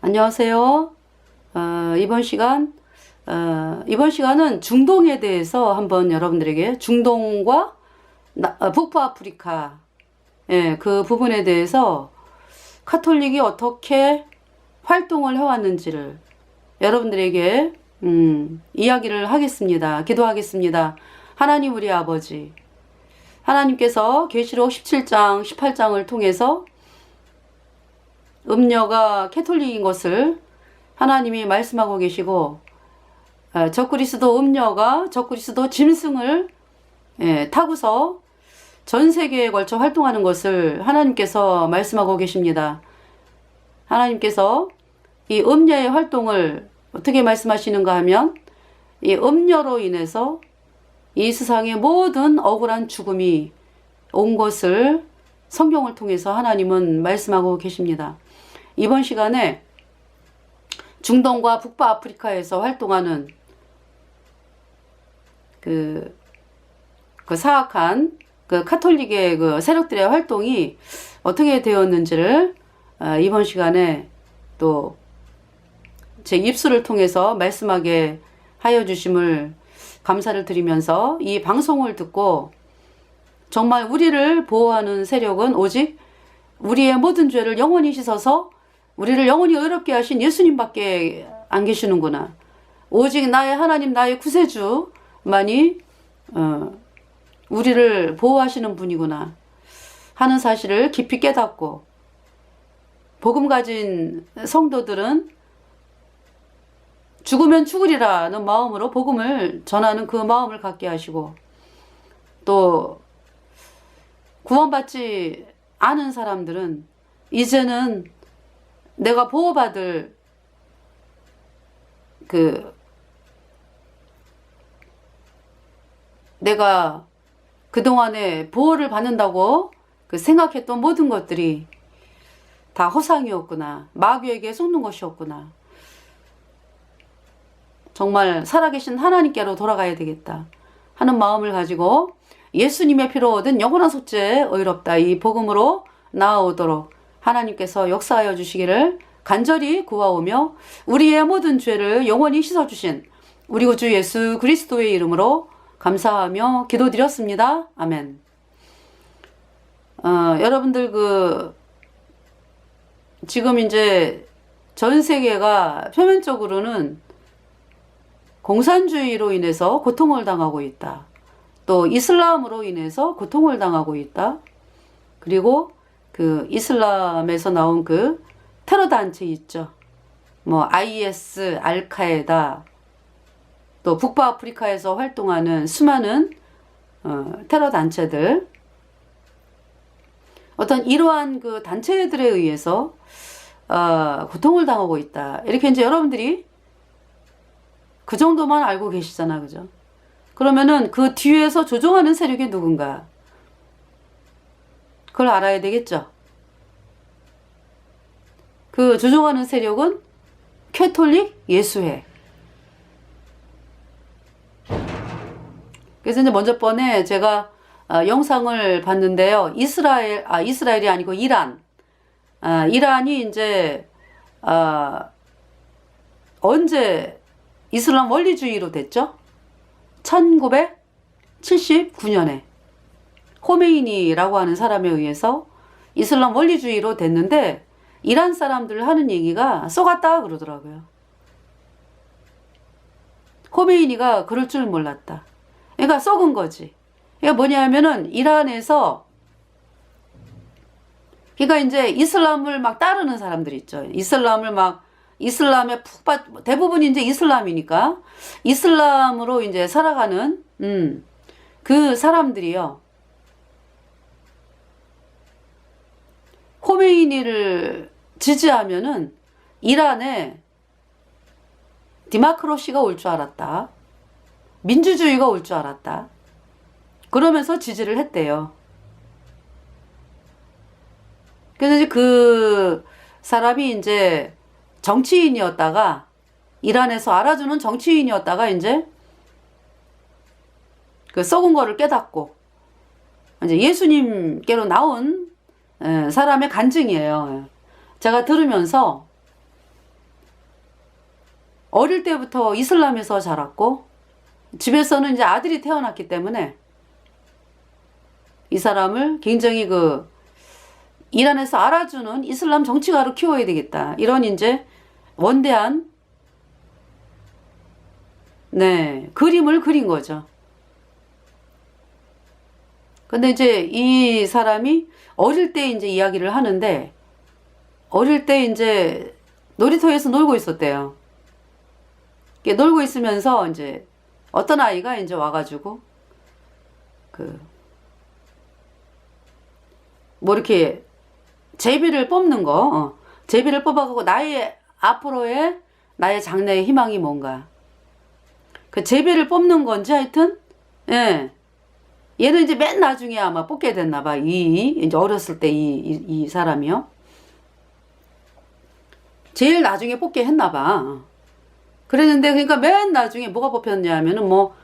안녕하세요. 이번 시간은 중동에 대해서 한번 여러분들에게 중동과 북부아프리카, 그 부분에 대해서 카톨릭이 어떻게 활동을 해왔는지를 여러분들에게 이야기를 하겠습니다. 기도하겠습니다. 하나님 우리 아버지, 하나님께서 계시록 17장, 18장을 통해서 음녀가 캐톨릭인 것을 하나님이 말씀하고 계시고, 적그리스도 음녀가 적그리스도 짐승을 타고서 전 세계에 걸쳐 활동하는 것을 하나님께서 말씀하고 계십니다. 하나님께서 이 음녀의 활동을 어떻게 말씀하시는가 하면, 이 음녀로 인해서 이 세상의 모든 억울한 죽음이 온 것을 성경을 통해서 하나님은 말씀하고 계십니다. 이번 시간에 중동과 북부아프리카에서 활동하는 그 사악한 그 카톨릭의 그 세력들의 활동이 어떻게 되었는지를 이번 시간에 또 제 입술을 통해서 말씀하게 하여 주심을 감사를 드리면서, 이 방송을 듣고 정말 우리를 보호하는 세력은 오직 우리의 모든 죄를 영원히 씻어서 우리를 영원히 의롭게 하신 예수님밖에 안 계시는구나. 오직 나의 하나님, 나의 구세주만이 우리를 보호하시는 분이구나 하는 사실을 깊이 깨닫고, 복음 가진 성도들은 죽으면 죽으리라는 마음으로 복음을 전하는 그 마음을 갖게 하시고, 또 구원받지 않은 사람들은 이제는 내가 보호받을 내가 그동안에 보호를 받는다고 생각했던 모든 것들이 다 허상이었구나, 마귀에게 속는 것이었구나, 정말 살아계신 하나님께로 돌아가야 되겠다 하는 마음을 가지고 예수님의 피로 얻은 영원한 속죄에 의롭다, 이 복음으로 나아오도록 하나님께서 역사하여 주시기를 간절히 구하오며, 우리의 모든 죄를 영원히 씻어주신 우리 구주 예수 그리스도의 이름으로 감사하며 기도드렸습니다. 아멘. 여러분들 지금 이제 전 세계가 표면적으로는 공산주의로 인해서 고통을 당하고 있다. 또 이슬람으로 인해서 고통을 당하고 있다. 그리고 이슬람에서 나온 테러 단체 있죠. IS, 알카에다, 또 북부아프리카에서 활동하는 수많은 테러 단체들, 어떤 이러한 단체들에 의해서 고통을 당하고 있다. 이렇게 이제 여러분들이 그 정도만 알고 계시잖아, 그죠? 그러면은 그 뒤에서 조종하는 세력이 누군가? 그걸 알아야 되겠죠? 그 조종하는 세력은 캐톨릭 예수회. 그래서 이제 먼저 번에 제가 영상을 봤는데요. 이스라엘이 아니고 이란. 이란이 이제 언제 이슬람 원리주의로 됐죠? 1979년에 호메이니라고 하는 사람에 의해서 이슬람 원리주의로 됐는데, 이란 사람들 하는 얘기가 쏘갔다 그러더라고요. 호메이니가 그럴 줄 몰랐다. 그러니까 썩은 거지. 그러니까 뭐냐 하면은 이란에서, 그러니까 이제 이슬람을 막 따르는 사람들 있죠. 이슬람에 대부분 이제 이슬람이니까 이슬람으로 이제 살아가는 그 사람들이요, 호메이니를 지지하면은 이란에 디마크로시가 올 줄 알았다, 민주주의가 올 줄 알았다, 그러면서 지지를 했대요. 그래서 이제 그 사람이 이제 정치인이었다가, 이란에서 알아주는 정치인이었다가 이제 썩은 거를 깨닫고 이제 예수님께로 나온 사람의 간증이에요. 제가 들으면서 어릴 때부터 이슬람에서 자랐고 집에서는 이제 아들이 태어났기 때문에 이 사람을 굉장히 그 이란에서 알아주는 이슬람 정치가로 키워야 되겠다. 이런 이제 원대한 네, 그림을 그린 거죠. 근데 이제 이 사람이 어릴 때 이제 이야기를 하는데 어릴 때 이제 놀이터에서 놀고 있었대요. 놀고 있으면서 이제 어떤 아이가 이제 와가지고 뭐 이렇게 제비를 뽑는 거, 제비를 뽑아가고 나의 앞으로의 나의 장래의 희망이 뭔가. 그 제비를 뽑는 건지 하여튼, 예. 얘는 이제 맨 나중에 아마 뽑게 됐나 봐. 이제 어렸을 때 이 사람이요. 제일 나중에 뽑게 했나 봐. 그랬는데 그러니까 맨 나중에 뭐가 뽑혔냐면은 뭐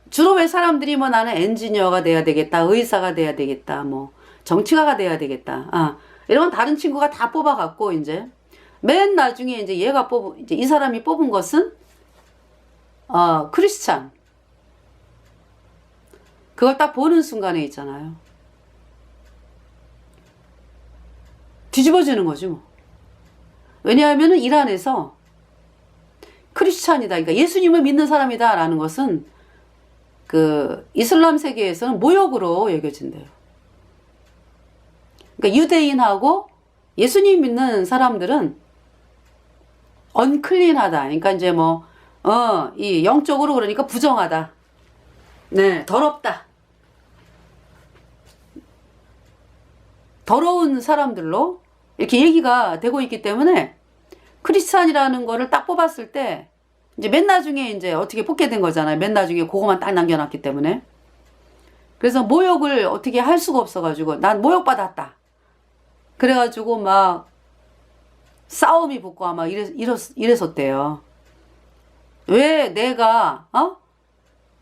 주로 왜 사람들이 뭐 나는 엔지니어가 돼야 되겠다, 의사가 돼야 되겠다, 뭐 정치가가 돼야 되겠다. 이런 다른 친구가 다 뽑아갖고 이제 맨 나중에 이제 이제 이 사람이 뽑은 것은 크리스찬. 그걸 딱 보는 순간에 있잖아요. 뒤집어지는 거지 뭐. 왜냐하면은 이란에서 크리스찬이다. 그러니까 예수님을 믿는 사람이다라는 것은 그 이슬람 세계에서는 모욕으로 여겨진대요. 그러니까 유대인하고 예수님 믿는 사람들은 언클린하다. 그러니까 이제 뭐 이 영적으로 그러니까 부정하다. 네, 더럽다. 더러운 사람들로 이렇게 얘기가 되고 있기 때문에 크리스찬이라는 거를 딱 뽑았을 때 이제 맨 나중에 이제 어떻게 뽑게 된 거잖아요. 맨 나중에 그거만 딱 남겨놨기 때문에. 그래서 모욕을 어떻게 할 수가 없어가지고 난 모욕받았다. 그래가지고 막 싸움이 붙고 아마 이랬었대요. 왜 내가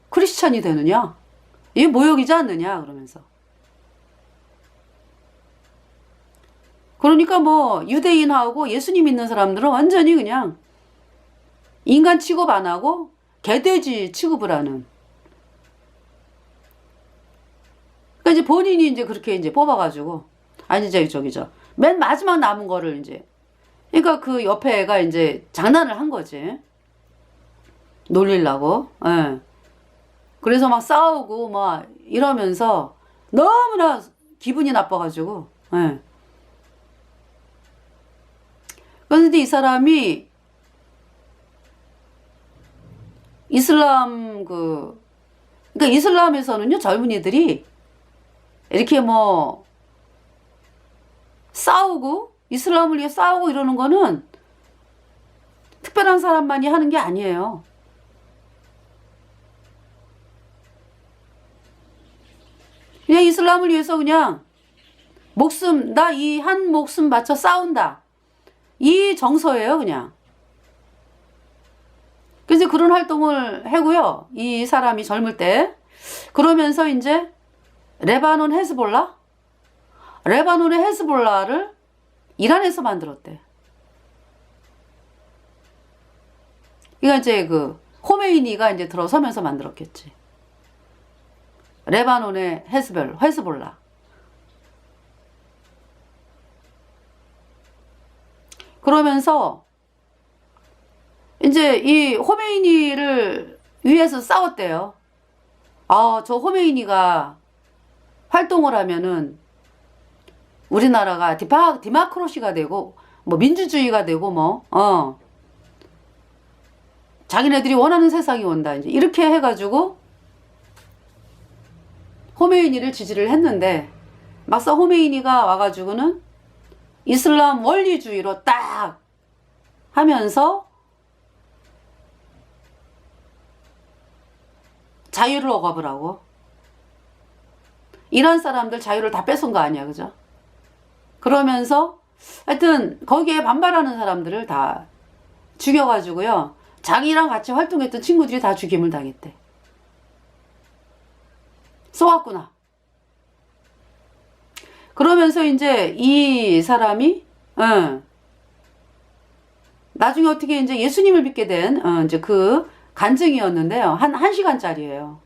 크리스찬이 되느냐? 이게 모욕이지 않느냐? 그러면서. 그러니까 뭐 유대인하고 예수님 믿는 사람들은 완전히 그냥 인간 취급 안 하고 개돼지 취급을 하는. 그러니까 이제 본인이 이제 그렇게 이제 뽑아가지고 아니 저기죠. 맨 마지막 남은 거를 이제 그러니까 그 옆에 애가 이제 장난을 한 거지. 놀리려고. 예. 그래서 막 싸우고 막 이러면서 너무나 기분이 나빠가지고. 예. 그런데 이 사람이 그러니까 이슬람에서는요, 젊은이들이 이렇게 뭐 싸우고, 이슬람을 위해 싸우고 이러는 거는 특별한 사람만이 하는 게 아니에요. 그냥 이슬람을 위해서 그냥 나 이 한 목숨 바쳐 싸운다. 이 정서예요, 그냥. 그래서 그런 활동을 하고요. 이 사람이 젊을 때. 그러면서 이제 레바논의 헤즈볼라를 이란에서 만들었대. 이거 이제 그 호메이니가 이제 들어서면서 만들었겠지. 레바논의 헤즈볼라. 그러면서 이제 이 호메이니를 위해서 싸웠대요. 저 호메이니가 활동을 하면은 우리나라가 디마크로시가 되고 뭐 민주주의가 되고 뭐 자기네들이 원하는 세상이 온다. 이제 이렇게 해가지고 호메이니를 지지를 했는데 막상 호메이니가 와가지고는 이슬람 원리주의로 딱 하면서 자유를 억압을 하고 이란 사람들 자유를 다 뺏은 거 아니야, 그죠? 그러면서 하여튼 거기에 반발하는 사람들을 다 죽여가지고요. 자기랑 같이 활동했던 친구들이 다 죽임을 당했대. 쏘았구나. 그러면서 이제 이 사람이 나중에 어떻게 이제 예수님을 믿게 된, 이제 그 간증이었는데요. 한 시간짜리예요.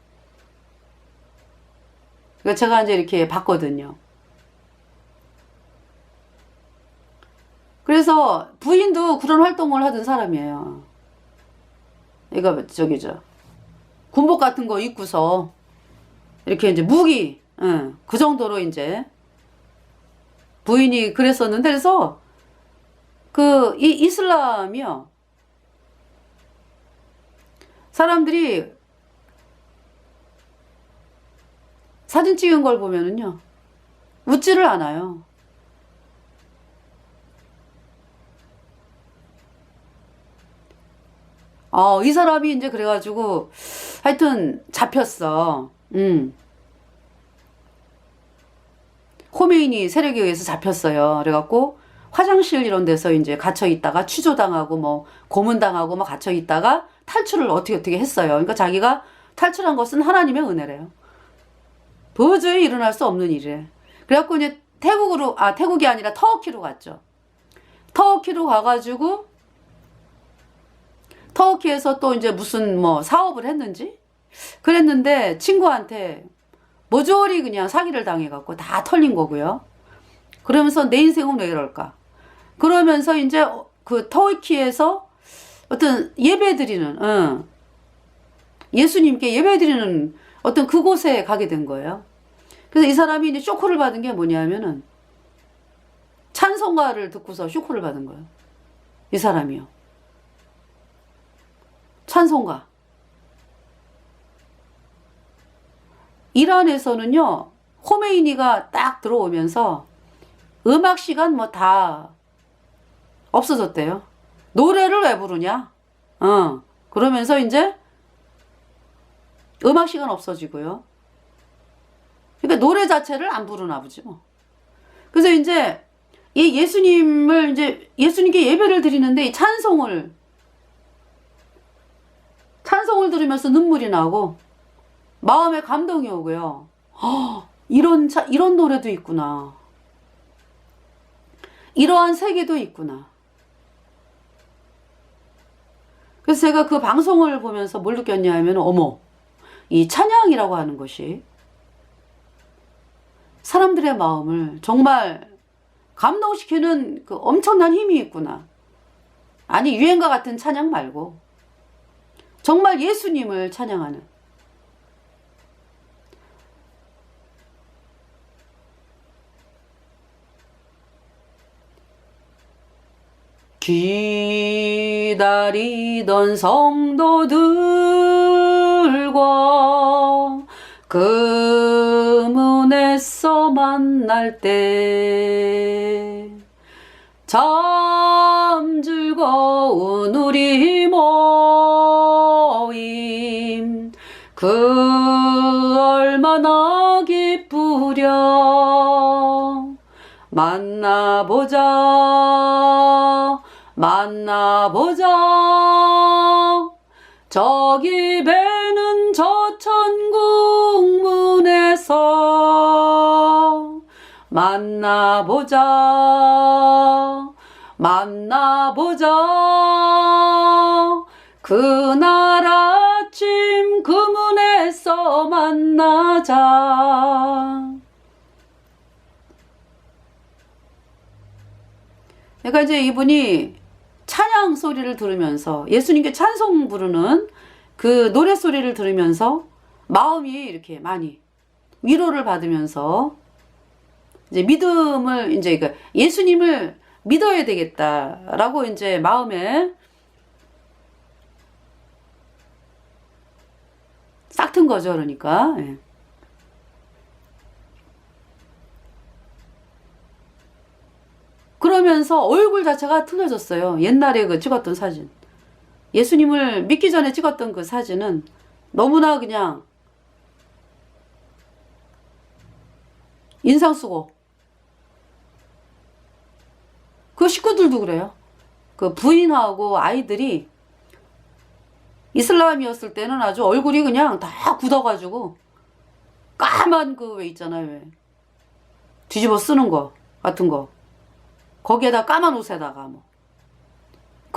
그러니까 제가 이제 이렇게 봤거든요. 그래서 부인도 그런 활동을 하던 사람이에요. 그러니까 군복 같은 거 입고서 이렇게 이제 무기, 그 정도로 이제 부인이 그랬었는데, 그래서 이 이슬람이요. 사람들이 사진 찍은 걸 보면은요, 웃지를 않아요. 이 사람이 이제 그래가지고 하여튼 잡혔어. 호메이니 세력에 의해서 잡혔어요. 그래갖고 화장실 이런 데서 이제 갇혀 있다가 취조당하고 뭐 고문당하고 막 갇혀 있다가 탈출을 어떻게 했어요. 그러니까 자기가 탈출한 것은 하나님의 은혜래요. 도저히 일어날 수 없는 일이래. 그래갖고 이제 태국이 아니라 터키로 갔죠. 터키로 가가지고 터키에서 또 이제 무슨 뭐 사업을 했는지 그랬는데 친구한테 모조리 그냥 사기를 당해갖고 다 털린 거고요. 그러면서 내 인생은 왜 이럴까? 그러면서 이제 그 터키에서 어떤 예배드리는, 예수님께 예배드리는 어떤 그곳에 가게 된 거예요. 그래서 이 사람이 이제 쇼크를 받은 게 뭐냐면은 찬송가를 듣고서 쇼크를 받은 거예요. 이 사람이요. 찬송가. 이란에서는요, 호메이니가 딱 들어오면서 음악 시간 뭐 다 없어졌대요. 노래를 왜 부르냐? 그러면서 이제 음악 시간 없어지고요. 그러니까 노래 자체를 안 부르나 보지 뭐. 그래서 이제 이 예수님께 예배를 드리는데 이 찬송을 들으면서 눈물이 나고 마음에 감동이 오고요. 이런 노래도 있구나. 이러한 세계도 있구나. 그래서 제가 그 방송을 보면서 뭘 느꼈냐 하면, 어머, 이 찬양이라고 하는 것이 사람들의 마음을 정말 감동시키는 그 엄청난 힘이 있구나. 아니, 유행과 같은 찬양 말고 정말 예수님을 찬양하는, 기다리던 성도들과 그 문에서 만날 때 참 즐거운 우리 모임 그 얼마나 기쁘랴. 만나보자 저기 배는 저 천국 문에서 만나보자 그날 아침 그 문에서 만나자. 그러니까 이제 이분이 찬양 소리를 들으면서 예수님께 찬송 부르는 그 노래 소리를 들으면서 마음이 이렇게 많이 위로를 받으면서 이제 믿음을 이제 예수님을 믿어야 되겠다라고 이제 마음에 싹 튼 거죠. 그러니까. 예. 그러면서 얼굴 자체가 틀려졌어요. 옛날에 그 찍었던 사진. 예수님을 믿기 전에 찍었던 그 사진은 너무나 그냥 인상 쓰고. 그 식구들도 그래요. 그 부인하고 아이들이 이슬람이었을 때는 아주 얼굴이 그냥 다 굳어가지고 까만 그 왜 있잖아요. 왜. 뒤집어 쓰는 거 같은 거. 거기에다 까만 옷에다가 뭐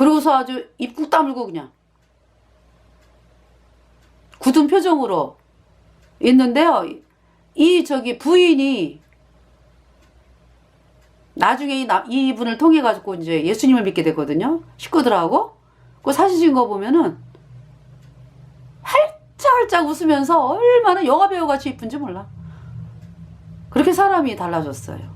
그러고서 아주 입 꾹 다물고 그냥 굳은 표정으로 있는데요. 이 저기 부인이 나중에 이분을 통해 가지고 이제 예수님을 믿게 됐거든요. 식구들하고. 그 사진 찍은 거 보면은 활짝활짝 웃으면서 얼마나 영화배우 같이 이쁜지 몰라. 그렇게 사람이 달라졌어요.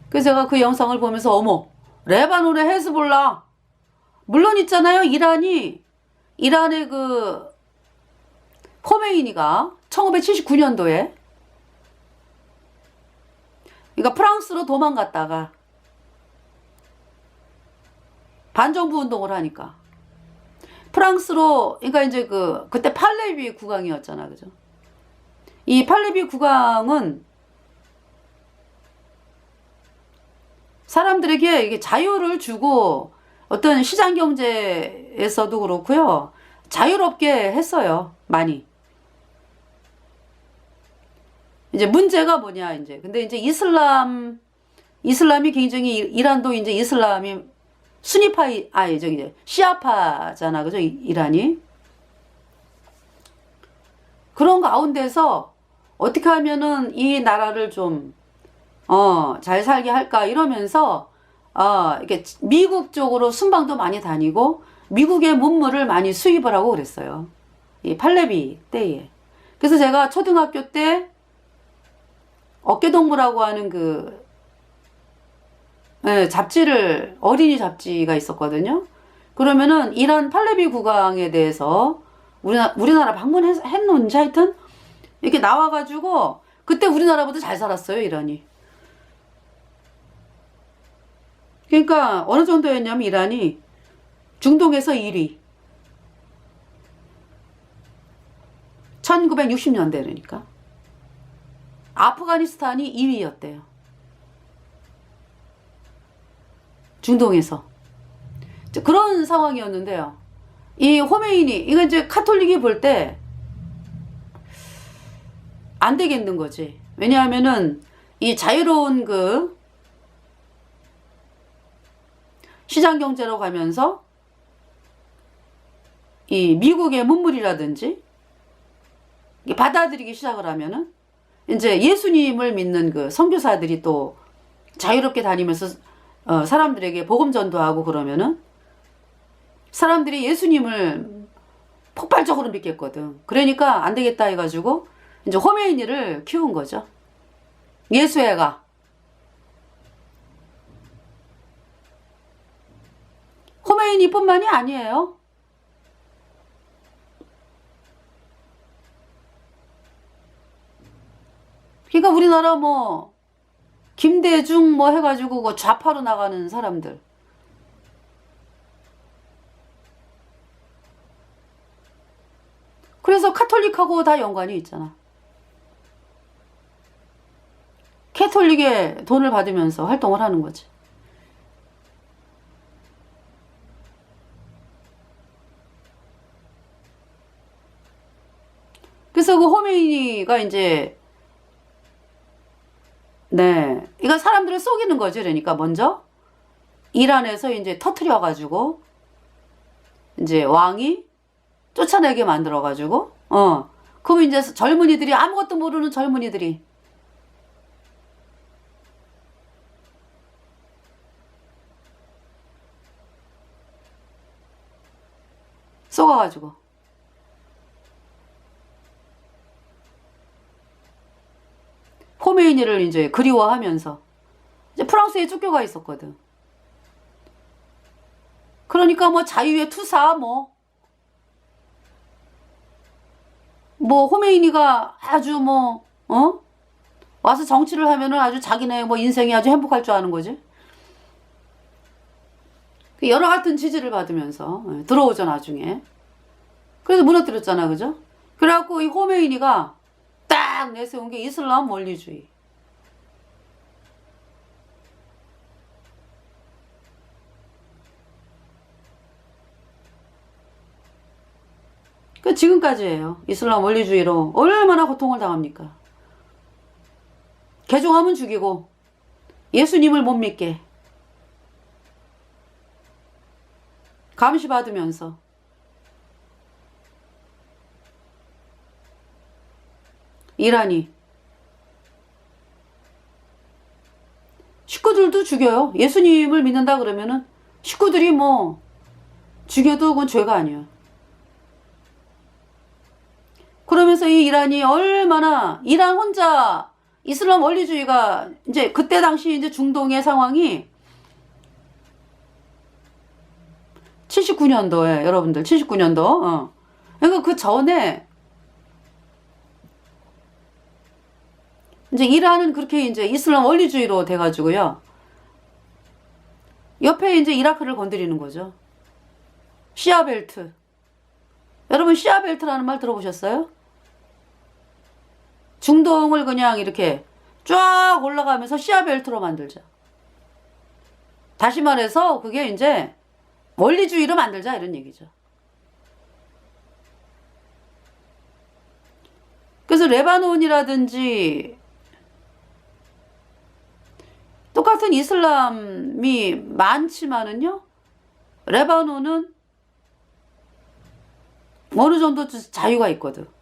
그래서 제가 그 영상을 보면서 어머, 레바논의 헤즈볼라, 물론 있잖아요. 이란의 그 khomeini가 1979년도에 그러니까 프랑스로 도망갔다가 반정부 운동을 하니까 프랑스로, 그러니까 이제 그때 팔레비 국왕이었잖아, 그죠? 이 팔레비 국왕은 사람들에게 이게 자유를 주고 어떤 시장 경제에서도 그렇고요, 자유롭게 했어요, 많이. 이제 문제가 뭐냐, 이제. 근데 이제 이슬람이 굉장히, 이란도 이제 이슬람이 수니파이, 저기 이제 시아파잖아, 그죠? 이란이. 그런 가운데서 어떻게 하면은 이 나라를 좀, 잘 살게 할까, 이러면서, 이렇게 미국 쪽으로 순방도 많이 다니고, 미국의 문물을 많이 수입을 하고 그랬어요. 이 팔레비 때에. 그래서 제가 초등학교 때 어깨동무라고 하는 잡지를, 어린이 잡지가 있었거든요. 그러면은 이란 팔레비 국왕에 대해서 우리나라 방문했는지 하여튼 이렇게 나와가지고 그때 우리나라보다 잘 살았어요, 이란이. 그러니까 어느 정도였냐면 이란이 중동에서 1위. 1960년대 그러니까. 아프가니스탄이 2위였대요. 중동에서. 그런 상황이었는데요. 이 호메이니, 이거 이제 카톨릭이 볼 때 안 되겠는 거지. 왜냐하면은 이 자유로운 시장 경제로 가면서 이 미국의 문물이라든지 받아들이기 시작을 하면은 이제 예수님을 믿는 선교사들이 또 자유롭게 다니면서 사람들에게 복음 전도하고 그러면은 사람들이 예수님을 폭발적으로 믿겠거든. 그러니까 안 되겠다 해가지고 이제 호메이니를 키운 거죠. 예수애가. 호메이니뿐만이 아니에요. 그러니까 우리나라 김대중 해가지고 좌파로 나가는 사람들. 그래서 카톨릭하고 다 연관이 있잖아. 캐톨릭의 돈을 받으면서 활동을 하는 거지. 그래서 호메이니가 이제 이거 사람들을 속이는 거지. 그러니까 먼저 이란에서 이제 터트려가지고 이제 왕이 쫓아내게 만들어가지고 그럼 이제 젊은이들이, 아무것도 모르는 젊은이들이 속아가지고 호메이니를 이제 그리워하면서 이제 프랑스에 쫓겨가 있었거든. 그러니까 자유의 투사 호메이니가 아주 와서 정치를 하면은 아주 자기네 인생이 아주 행복할 줄 아는 거지. 여러 같은 지지를 받으면서 들어오죠, 나중에. 그래서 무너뜨렸잖아, 그죠? 그래갖고 이 호메이니가 딱 내세운 게 이슬람 원리주의. 지금까지예요. 이슬람 원리주의로 얼마나 고통을 당합니까? 개종하면 죽이고 예수님을 못 믿게 감시받으면서 이란이 식구들도 죽여요. 예수님을 믿는다 그러면은 식구들이 뭐 죽여도 그건 죄가 아니야. 그러면서 이 이란이 얼마나 이란 혼자 이슬람 원리주의가 이제 그때 당시 이제 중동의 상황이 79년도에 여러분들 79년도 그러니까 그 전에 이제 이란은 그렇게 이제 이슬람 원리주의로 돼가지고요. 옆에 이제 이라크를 건드리는 거죠. 시아벨트. 여러분 시아벨트라는 말 들어보셨어요? 중동을 그냥 이렇게 쫙 올라가면서 시아벨트로 만들자. 다시 말해서 그게 이제 원리주의로 만들자 이런 얘기죠. 그래서 레바논이라든지 똑같은 이슬람이 많지만은요, 레바논은 어느 정도 자유가 있거든.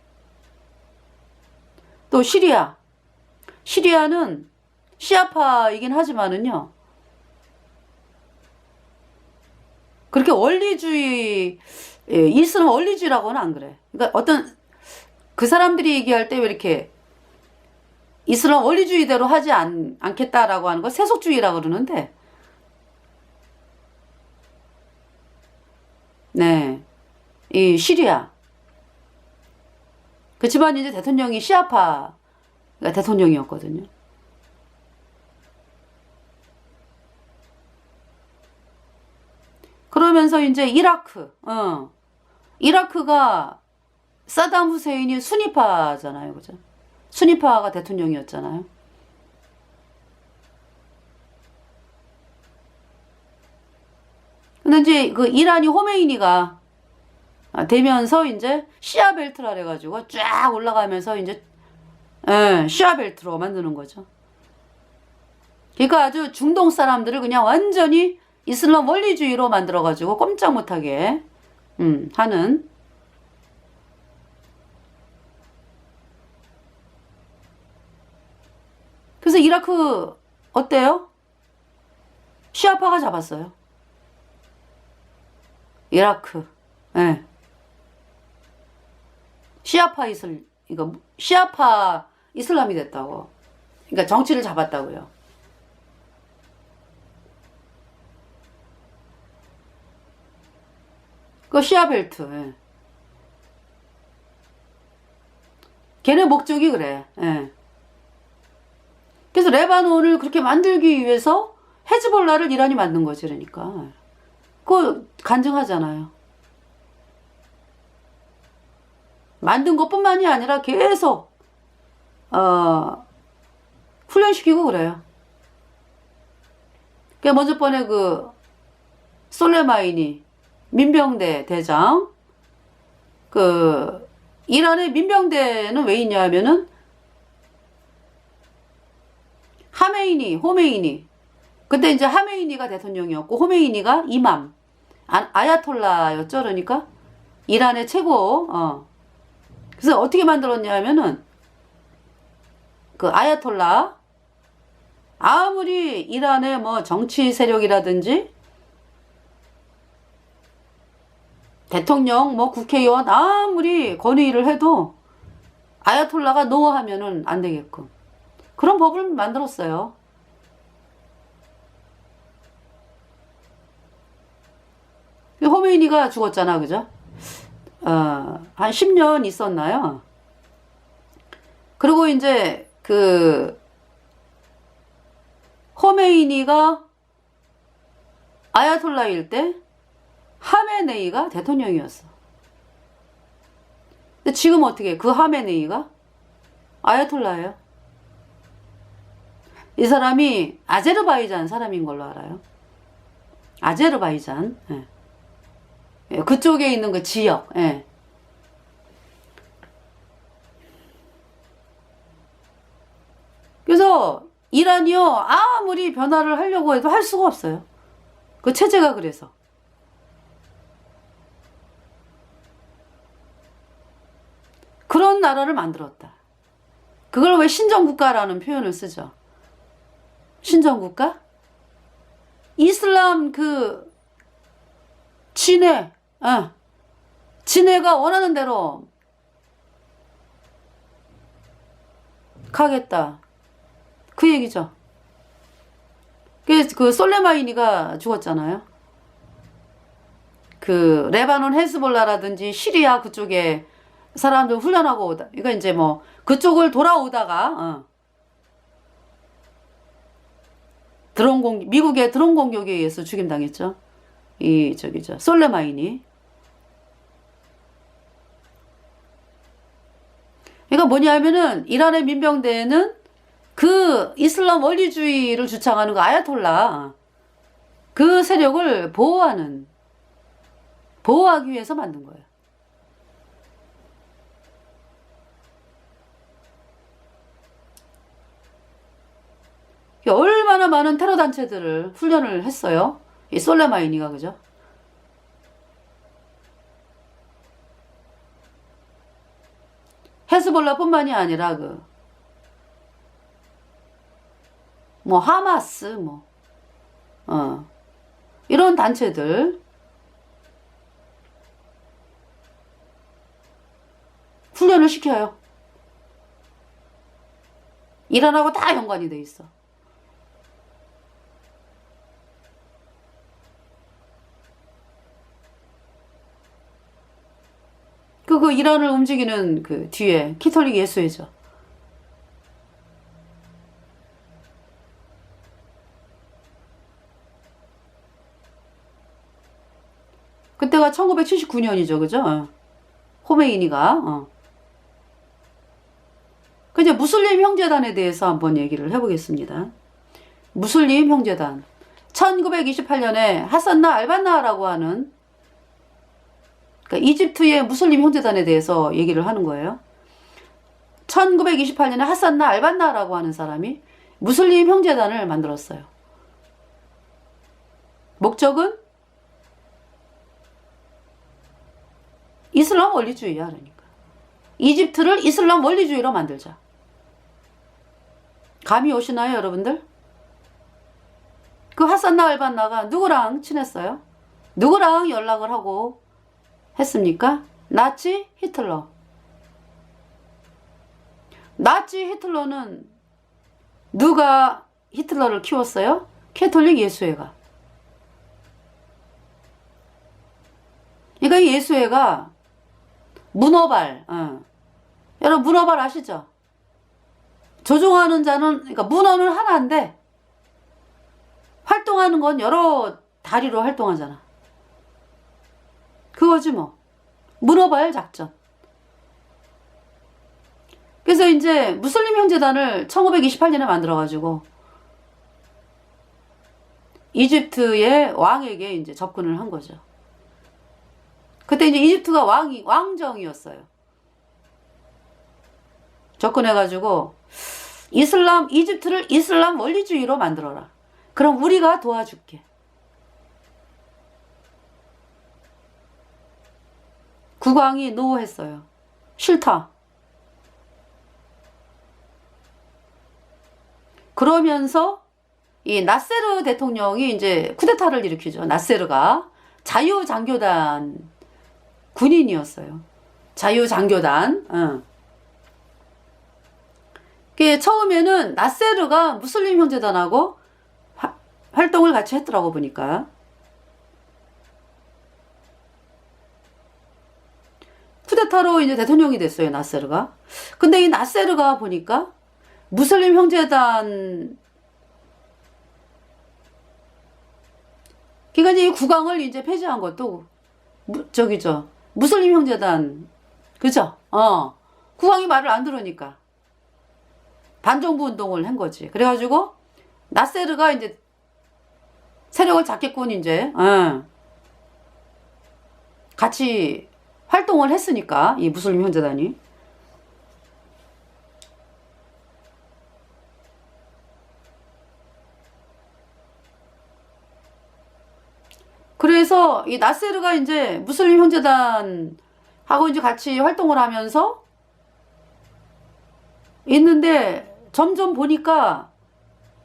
또 시리아는 시아파이긴 하지만은요, 그렇게 원리주의, 이슬람 원리주의라고는 안 그래. 그러니까 어떤 그 사람들이 얘기할 때 왜 이렇게 이슬람 원리주의대로 하지 않겠다라고 하는 거 세속주의라고 그러는데, 네, 이 시리아. 그렇지만 이제 대통령이 시아파 대통령이었거든요. 그러면서 이제 이라크가 사담 후세인이 수니파잖아요, 그죠? 수니파가 대통령이었잖아요. 근데 이제 그 이란이 호메이니가 되면서 이제 시아벨트라 그래가지고 쫙 올라가면서 이제 시아벨트로 만드는 거죠. 그러니까 아주 중동 사람들을 그냥 완전히 이슬람 원리주의로 만들어가지고 꼼짝 못하게 하는. 그래서 이라크 어때요? 시아파가 잡았어요. 이라크. 예. 시아파 이슬람이 됐다고. 그러니까 정치를 잡았다고요. 그 시아벨트. 예. 걔네 목적이 그래. 예. 그래서 레바논을 그렇게 만들기 위해서 헤즈볼라를 이란이 만든 거지, 그러니까. 그거 간증하잖아요. 만든 것뿐만이 아니라 계속 훈련시키고 그래요. 그 먼저 번에 그 솔레마이니 민병대 대장, 그 이란의 민병대는 왜 있냐 하면은 호메이니. 그때 이제 하메이니가 대통령이었고 호메이니가 이맘, 아야톨라였죠. 그러니까 이란의 최고. 그래서 어떻게 만들었냐 하면은 그 아야톨라, 아무리 이란의 뭐 정치 세력이라든지 대통령, 뭐 국회의원 아무리 건의를 해도 아야톨라가 노 하면은 안 되게끔 그런 법을 만들었어요. 호메이니가 죽었잖아, 그죠? 한 10년 있었나요? 그리고 이제 그 호메이니가 아야톨라일 때 하메네이가 대통령이었어. 근데 지금 어떻게 그 하메네이가 아야톨라예요. 이 사람이 아제르바이잔 사람인 걸로 알아요. 아제르바이잔. 예. 그쪽에 있는 그 지역. 예. 그래서 그래서 이란이요 아무리 변화를 하려고 해도 할 수가 없어요. 그 체제가 그래서. 그런 나라를 만들었다. 그걸 왜 신정국가라는 표현을 쓰죠? 신정국가? 이슬람 그 진해, 진해가 원하는 대로 가겠다. 그 얘기죠. 그 솔레마니가 죽었잖아요. 그 레바논 헤즈볼라라든지 시리아 그쪽에 사람들 훈련하고 오다. 이거 이제 뭐 그쪽을 돌아오다가 미국의 드론 공격에 의해서 죽임당했죠. 이 저기죠 솔레마니. 그러니까 뭐냐면은 이란의 민병대에는 그 이슬람 원리주의를 주창하는 그 아야톨라 그 세력을 보호하기 위해서 만든 거예요. 얼마나 많은 테러 단체들을 훈련을 했어요. 이 솔레마니가 그죠? 헤즈볼라뿐만이 아니라 뭐 하마스 이런 단체들 훈련을 시켜요. 이란하고 다 연관이 돼 있어. 그 이란을 움직이는 그 뒤에 키톨릭 예수회죠. 그때가 1979년이죠. 그죠? 호메이니가. 그 이제 무슬림 형제단에 대해서 한번 얘기를 해보겠습니다. 무슬림 형제단. 1928년에 하산나 알반나라고 하는 그러니까 이집트의 무슬림 형제단에 대해서 얘기를 하는 거예요. 1928년에 하산나 알반나라고 하는 사람이 무슬림 형제단을 만들었어요. 목적은 이슬람 원리주의야. 그러니까 이집트를 이슬람 원리주의로 만들자. 감이 오시나요, 여러분들? 그 하산나 알반나가 누구랑 친했어요? 누구랑 연락을 하고 했습니까? 나치 히틀러. 나치 히틀러는 누가 히틀러를 키웠어요? 캐톨릭 예수회가. 그러니까 이 예수회가 문어발, 여러분 문어발 아시죠? 조종하는 자는, 그러니까 문어는 하나인데 활동하는 건 여러 다리로 활동하잖아. 그거지 뭐. 문어발 작전. 그래서 이제 무슬림 형제단을 1928년에 만들어가지고 이집트의 왕에게 이제 접근을 한 거죠. 그때 이제 이집트가 왕정이었어요. 접근해가지고 이집트를 이슬람 원리주의로 만들어라. 그럼 우리가 도와줄게. 국왕이 노했어요. 싫다. 그러면서 이 나세르 대통령이 이제 쿠데타를 일으키죠. 나세르가 자유장교단 군인이었어요. 자유장교단. 처음에는 나세르가 무슬림 형제단하고 활동을 같이 했더라고 보니까. 쿠데타로 이제 대통령이 됐어요, 나세르가. 근데 이 나세르가 보니까 무슬림 형제단, 그러니까 이제 이 국왕을 이제 폐지한 것도 무슬림 형제단, 그죠? 국왕이 말을 안 들으니까 반정부 운동을 한 거지. 그래가지고 나세르가 이제 세력을 잡겠군 이제, 같이 활동을 했으니까 이 무슬림 형제단이. 그래서 이 나세르가 이제 무슬림 형제단하고 이제 같이 활동을 하면서 있는데 점점 보니까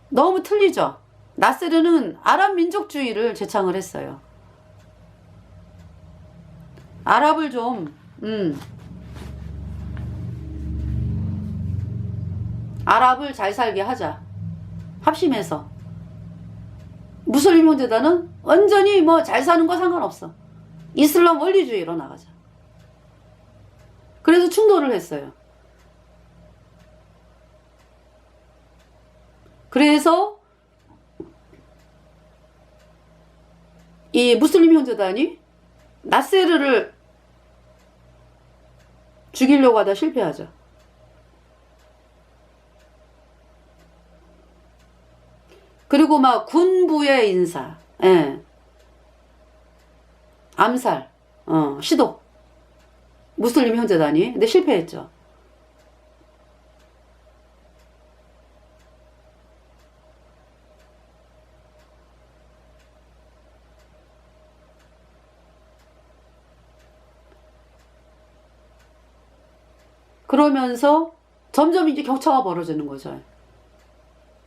너무 틀리죠. 나세르는 아랍 민족주의를 제창을 했어요. 아랍을 좀 아랍을 잘 살게 하자. 합심해서. 무슬림 형제단은 완전히 뭐 잘 사는 거 상관없어. 이슬람 원리주의로 나가자. 그래서 충돌을 했어요. 그래서 이 무슬림 형제단이 나세르를 죽이려고 하다 실패하죠. 그리고 막 군부의 인사, 예. 암살, 시도. 무슬림 형제단이. 근데 실패했죠. 그러면서 점점 이제 격차가 벌어지는 거죠.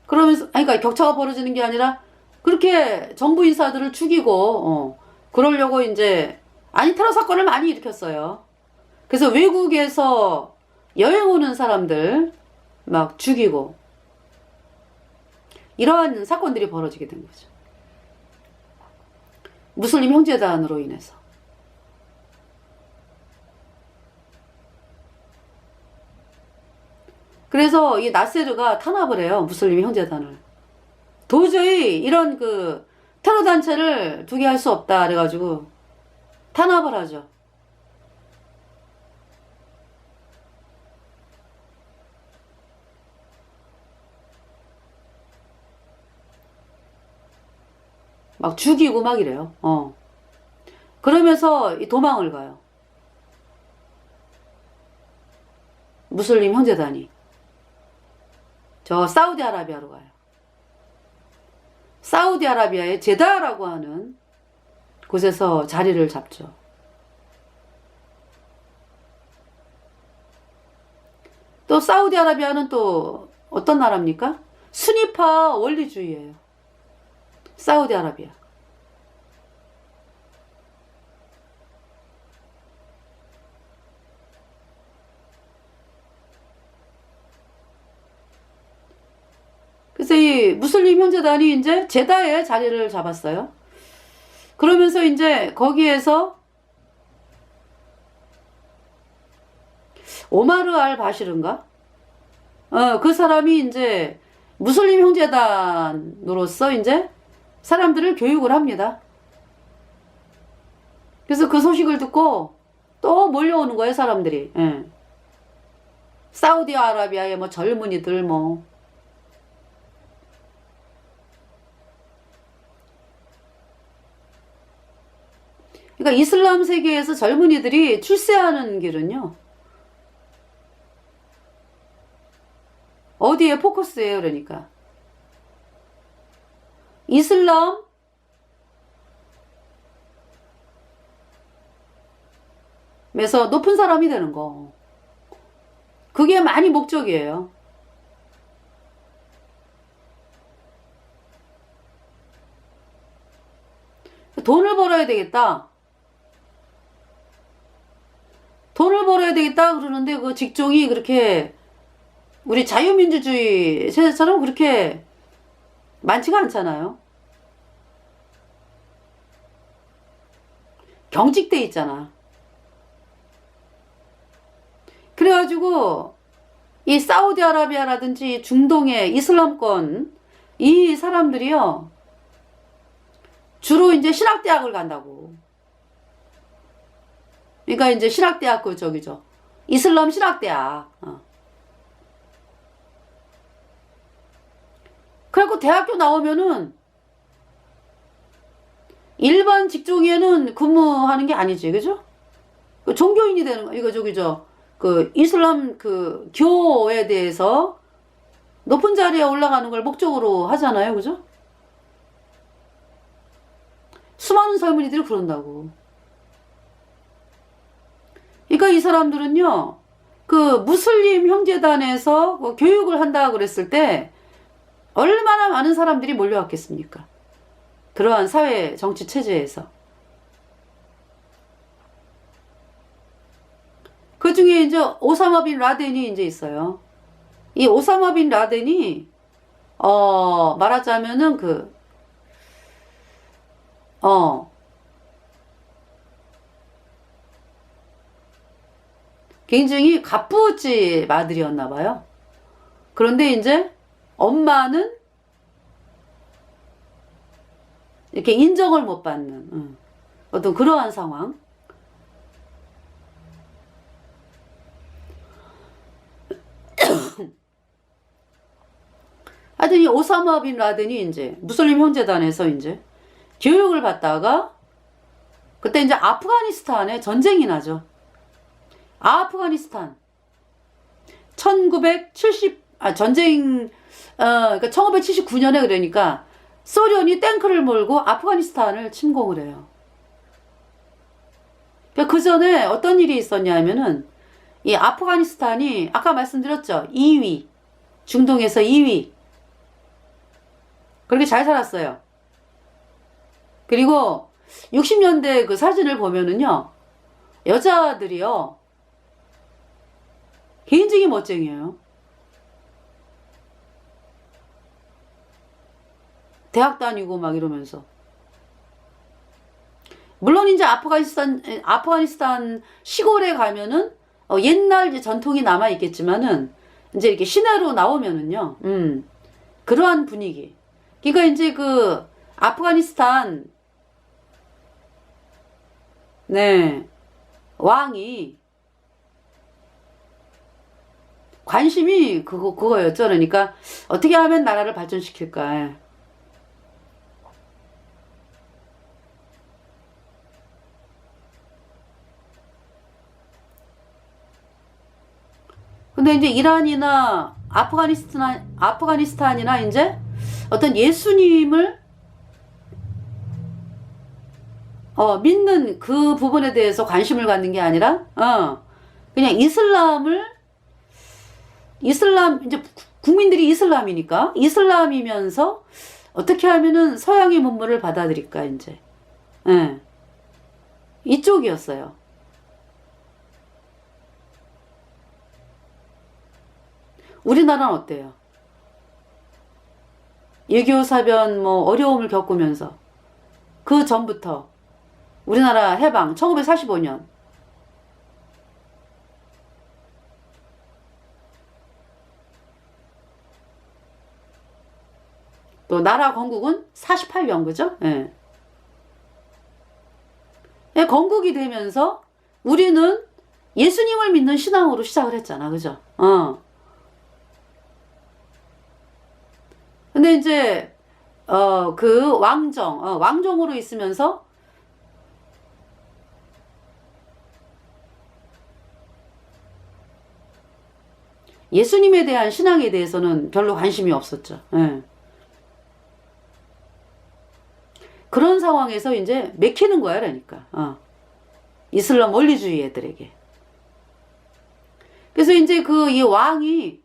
그러면서, 아니, 그러니까 격차가 벌어지는 게 아니라 그렇게 정부 인사들을 죽이고, 그러려고 이제, 아니, 테러 사건을 많이 일으켰어요. 그래서 외국에서 여행 오는 사람들 막 죽이고, 이러한 사건들이 벌어지게 된 거죠. 무슬림 형제단으로 인해서. 그래서 이 나세르가 탄압을 해요. 무슬림 형제단을. 도저히 이런 그 테러 단체를 두게 할 수 없다 그래가지고 탄압을 하죠. 막 죽이고 막 이래요. 그러면서 이 도망을 가요. 무슬림 형제단이. 저 사우디아라비아로 가요. 사우디아라비아의 제다라고 하는 곳에서 자리를 잡죠. 또 사우디아라비아는 또 어떤 나라입니까? 수니파 원리주의예요. 사우디아라비아. 그래서 이 무슬림 형제단이 이제 제다에 자리를 잡았어요. 그러면서 이제 거기에서 오마르 알 바시르인가? 그 사람이 이제 무슬림 형제단으로서 이제 사람들을 교육을 합니다. 그래서 그 소식을 듣고 또 몰려오는 거예요, 사람들이. 예. 사우디아라비아의 뭐 젊은이들 뭐. 그러니까 이슬람 세계에서 젊은이들이 출세하는 길은요. 어디에 포커스예요, 그러니까. 이슬람에서 높은 사람이 되는 거. 그게 많이 목적이에요. 돈을 벌어야 되겠다. 돈을 벌어야 되겠다 그러는데 그 직종이 그렇게 우리 자유민주주의 세대처럼 그렇게 많지가 않잖아요. 경직돼 있잖아. 그래가지고 이 사우디아라비아라든지 중동의 이슬람권 이 사람들이요 주로 이제 신학대학을 간다고. 그러니까 이제 신학대학 그 저기죠. 이슬람 신학대학. 그래갖고 대학교 나오면은 일반 직종에는 근무하는 게 아니지, 그죠? 그 종교인이 되는 거, 이거 저기죠. 그 이슬람 그 교에 대해서 높은 자리에 올라가는 걸 목적으로 하잖아요, 그죠? 수많은 젊은이들이 그런다고. 그러니까 이 사람들은요, 그 무슬림 형제단에서 교육을 한다 그랬을 때 얼마나 많은 사람들이 몰려왔겠습니까? 그러한 사회 정치 체제에서. 그 중에 이제 오사마 빈 라덴이 이제 있어요. 이 오사마 빈 라덴이 말하자면은 굉장히 갑부집 아들이었나 봐요. 그런데 이제 엄마는 이렇게 인정을 못 받는 어떤 그러한 상황. 하여튼 이 오사마 빈 라덴이 이제 무슬림 형제단에서 이제 교육을 받다가 그때 이제 아프가니스탄에 전쟁이 나죠. 아프가니스탄 1979년에 그러니까 소련이 탱크를 몰고 아프가니스탄을 침공을 해요. 그러니까 그 전에 어떤 일이 있었냐면은 이 아프가니스탄이 아까 말씀드렸죠. 2위 중동에서 2위 그렇게 잘 살았어요. 그리고 60년대 그 사진을 보면은요, 여자들이요, 굉장히 멋쟁이에요. 대학 다니고 막 이러면서. 물론 이제 아프가니스탄 시골에 가면은 옛날 이제 전통이 남아 있겠지만은 이제 이렇게 시내로 나오면은요, 그러한 분위기. 그러니까 이제 그 아프가니스탄 왕이 관심이 그거였죠. 그러니까 어떻게 하면 나라를 발전시킬까. 근데 이제 이란이나 아프가니스탄이나 이제 어떤 예수님을 믿는 그 부분에 대해서 관심을 갖는 게 아니라 그냥 이슬람 이제 국민들이 이슬람이면서 어떻게 하면은 서양의 문물을 받아들일까 이제 이쪽이었어요. 우리나라는 어때요? 유교 사변 뭐 어려움을 겪으면서 그 전부터 우리나라 해방 1945년 또 나라 건국은 48년 그죠? 예. 예, 건국이 되면서 우리는 예수님을 믿는 신앙으로 시작을 했잖아. 그죠? 근데 이제 그 왕정으로 있으면서 예수님에 대한 신앙에 대해서는 별로 관심이 없었죠. 예. 그런 상황에서 이제 맥히는 거야, 그러니까. 이슬람 원리주의 애들에게. 그래서 이제 이 왕이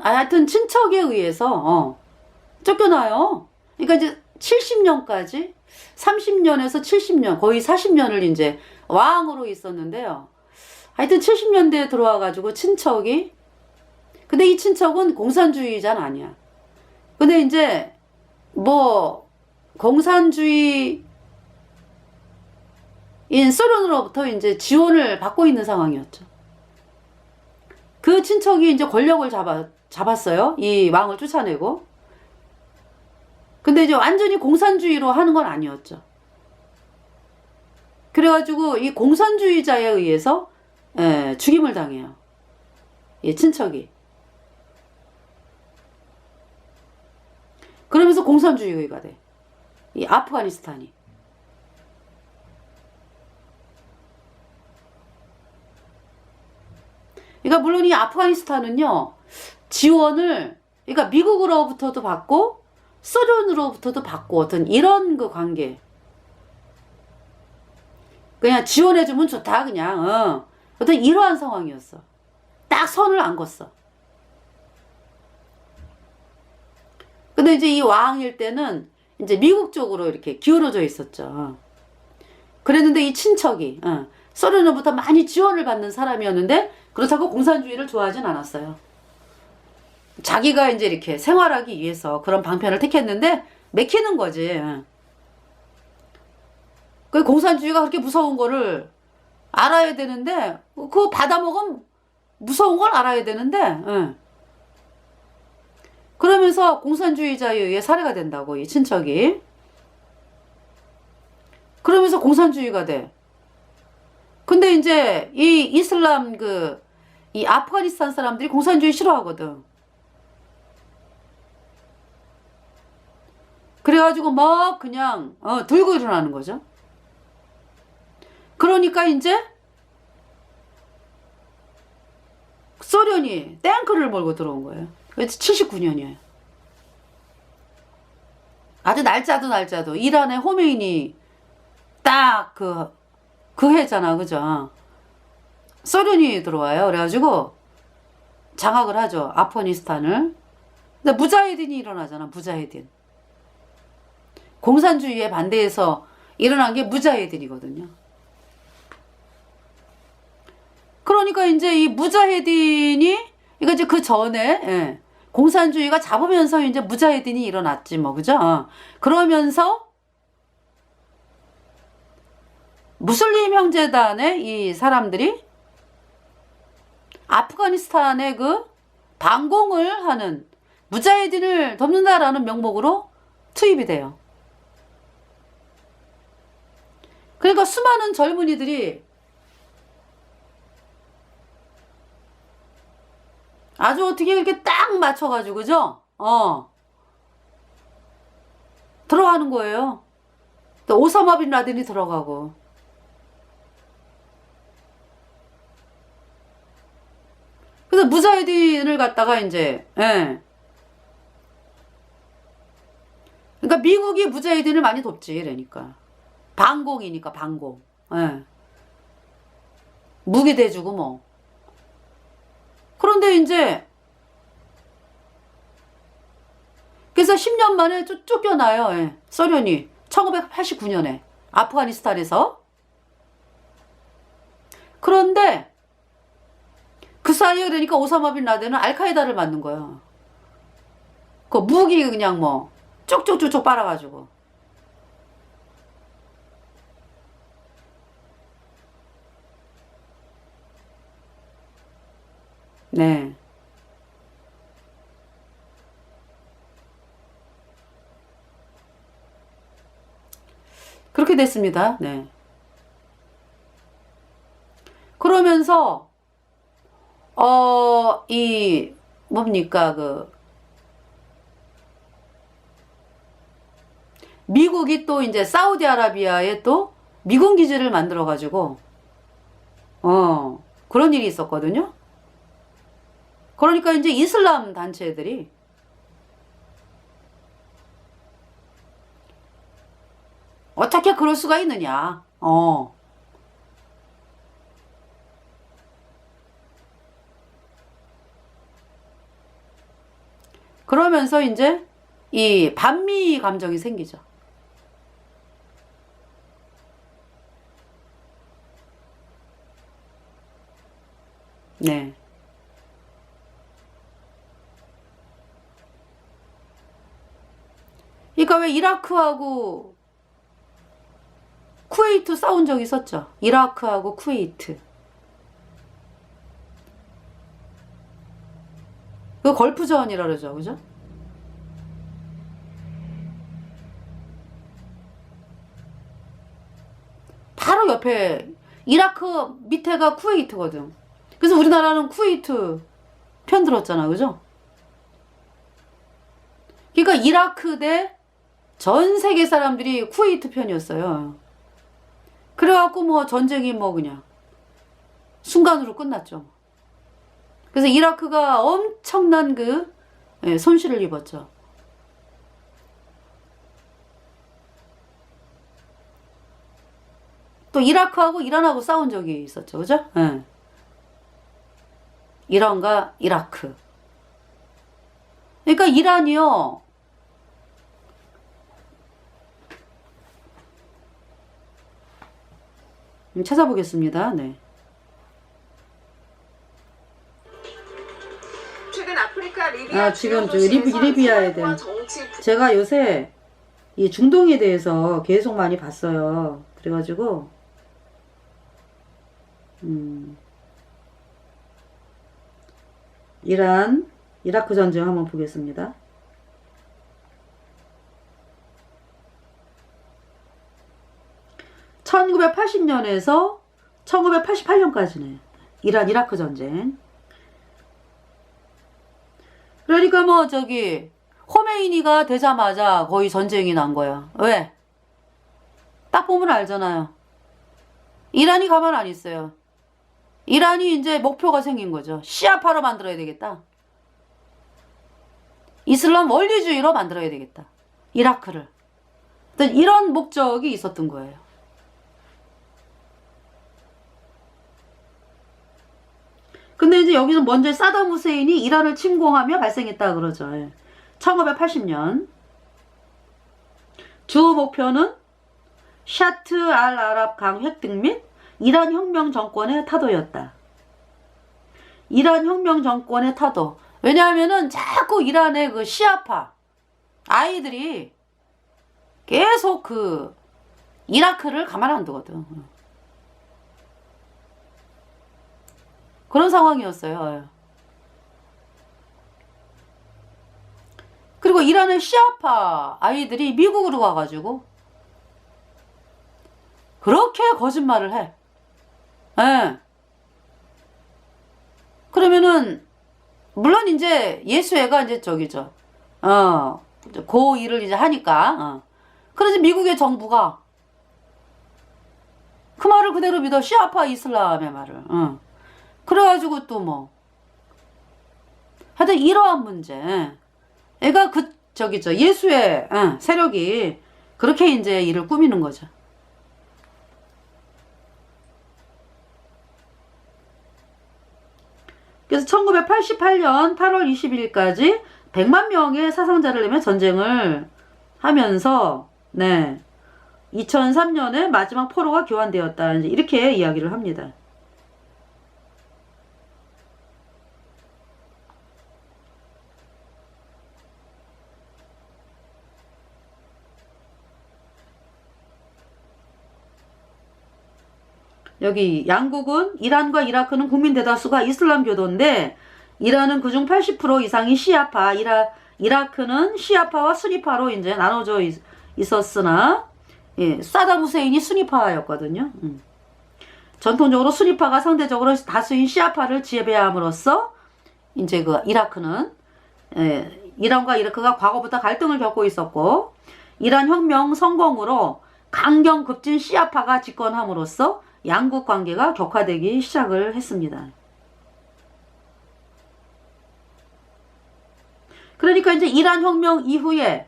하여튼 친척에 의해서 쫓겨나요. 그러니까 이제 70년까지 30년에서 70년 거의 40년을 이제 왕으로 있었는데요. 하여튼 70년대에 들어와가지고 친척이 근데 이 친척은 공산주의자는 아니야. 근데 이제 뭐 공산주의인 소련으로부터 이제 지원을 받고 있는 상황이었죠. 그 친척이 이제 권력을 잡았어요. 이 왕을 쫓아내고. 근데 이제 완전히 공산주의로 하는 건 아니었죠. 그래가지고 이 공산주의자에 의해서 죽임을 당해요. 이 친척이. 그러면서 공산주의가 돼. 이 아프가니스탄이. 그러니까 물론 이 아프가니스탄은요. 지원을 그러니까 미국으로부터도 받고 소련으로부터도 받고 어떤 이런 그 관계. 그냥 지원해주면 좋다 그냥 어떤 이러한 상황이었어. 딱 선을 안 걷어. 근데 이제 이 왕일 때는 이제 미국 쪽으로 이렇게 기울어져 있었죠. 그랬는데 이 친척이 소련으로부터 많이 지원을 받는 사람이었는데 그렇다고 공산주의를 좋아하진 않았어요. 자기가 이제 이렇게 생활하기 위해서 그런 방편을 택했는데 맥히는 거지. 그 공산주의가 그렇게 무서운 거를 알아야 되는데 그거 받아먹으면 무서운 걸 알아야 되는데 그러면서 공산주의자에 의해 살해가 된다고 이 친척이. 그러면서 공산주의가 돼. 근데 이제 이 이슬람 이 아프가니스탄 사람들이 공산주의 싫어하거든. 그래가지고 막 그냥 들고 일어나는 거죠. 그러니까 이제 소련이 탱크를 몰고 들어온 거예요. 그래서 79년이에요. 아주 날짜도 이란의 호메인이 딱 그 해잖아, 그죠? 소련이 들어와요. 그래가지고 장악을 하죠, 아프가니스탄을. 근데 무자헤딘이 일어나잖아, 무자헤딘. 공산주의에 반대해서 일어난 게 무자헤딘이거든요. 그러니까 이제 이 무자헤딘이 이거 이제 그 전에 공산주의가 잡으면서 이제 무자헤딘이 일어났지 뭐, 그죠? 그러면서 무슬림 형제단의 이 사람들이 아프가니스탄의 그 반공을 하는 무자헤딘을 돕는다라는 명목으로 투입이 돼요. 그러니까 수많은 젊은이들이 아주 어떻게 이렇게 딱 맞춰가지고, 그죠? 들어가는 거예요. 또 오사마 빈 라덴이 들어가고. 그래서 무자헤딘을 갖다가 이제, 그러니까 미국이 무자헤딘을 많이 돕지, 그러니까. 반공이니까, 반공. 무기 대주고 뭐. 그런데 이제 그래서 10년 만에 쫓겨나요. 소련이 1989년에 아프가니스탄에서. 그런데 그 사이에 그러니까 오사마 빈 라덴은 알카에다를 만든 거야. 그 무기 그냥 뭐 쪽쪽쪽쪽 빨아가지고. 네. 그렇게 됐습니다. 네. 그러면서 이 뭡니까 미국이 또 이제 사우디아라비아에 또 미군 기지를 만들어 가지고 그런 일이 있었거든요. 그러니까 이제 이슬람 단체들이 어떻게 그럴 수가 있느냐. 그러면서 이제 이 반미 감정이 생기죠. 네. 그러니까 왜 이라크하고 쿠웨이트 싸운 적이 있었죠. 이라크하고 쿠웨이트. 그 걸프전이라 그러죠. 그죠? 바로 옆에 이라크 밑에가 쿠웨이트거든. 그래서 우리나라는 쿠웨이트 편 들었잖아. 그죠? 그러니까 이라크 대 전 세계 사람들이 쿠웨이트 편이었어요. 그래갖고 뭐 전쟁이 뭐 그냥 순간으로 끝났죠. 그래서 이라크가 엄청난 예, 손실을 입었죠. 또 이라크하고 이란하고 싸운 적이 있었죠. 그죠? 예. 이란과 이라크. 그러니까 이란이요. 찾아보겠습니다. 네. 최근 아프리카 리비아 지금 저 리비아에 대한 제가 요새 이 중동에 대해서 계속 많이 봤어요. 그래가지고 이란 이라크 전쟁 한번 보겠습니다. (1980년에서) 1988년까지네. 이란 이라크 전쟁. 그러니까 뭐 저기 호메이니가 되자마자 거의 전쟁이 난 거야. 왜? 딱 보면 알잖아요. 이란이 가만 안 있어요. 이란이 이제 목표가 생긴 거죠. 시아파로 만들어야 되겠다. 이슬람 원리주의로 만들어야 되겠다. 이라크를. 이런 목적이 있었던 거예요. 근데 이제 여기는 먼저 사담 후세인이 이란을 침공하며 발생했다 그러죠. 1980년. 주 목표는 샤트 알 아랍 강 획득 및 이란 혁명 정권의 타도였다. 이란 혁명 정권의 타도. 왜냐하면은 자꾸 이란의 그 시아파 아이들이 계속 그 이라크를 가만 안 두거든. 그런 상황이었어요. 그리고 이란의 시아파 아이들이 미국으로 가가지고 그렇게 거짓말을 해. 예. 그러면은 물론 이제 예수애가 이제 저기죠. 그 일을 이제 하니까. 그래서 미국의 정부가 그 말을 그대로 믿어. 시아파 이슬람의 말을. 그래가지고 또 뭐 하여튼 이러한 문제. 애가 그 저기죠. 예수의 세력이 그렇게 이제 일을 꾸미는 거죠. 그래서 1988년 8월 20일까지 100만 명의 사상자를 내며 전쟁을 하면서 2003년에 마지막 포로가 교환되었다. 이렇게 이야기를 합니다. 여기 양국은 이란과 이라크는 국민 대다수가 이슬람 교도인데 이란은 그중 80% 이상이 시아파, 이라크는 시아파와 수니파로 이제 나눠져 있었으나 사담 후세인이 수니파였거든요. 전통적으로 수니파가 상대적으로 다수인 시아파를 지배함으로써 이제 그 이라크는 이란과 이라크가 과거부터 갈등을 겪고 있었고 이란 혁명 성공으로 강경 급진 시아파가 집권함으로써 양국 관계가 격화되기 시작을 했습니다. 그러니까 이제 이란 혁명 이후에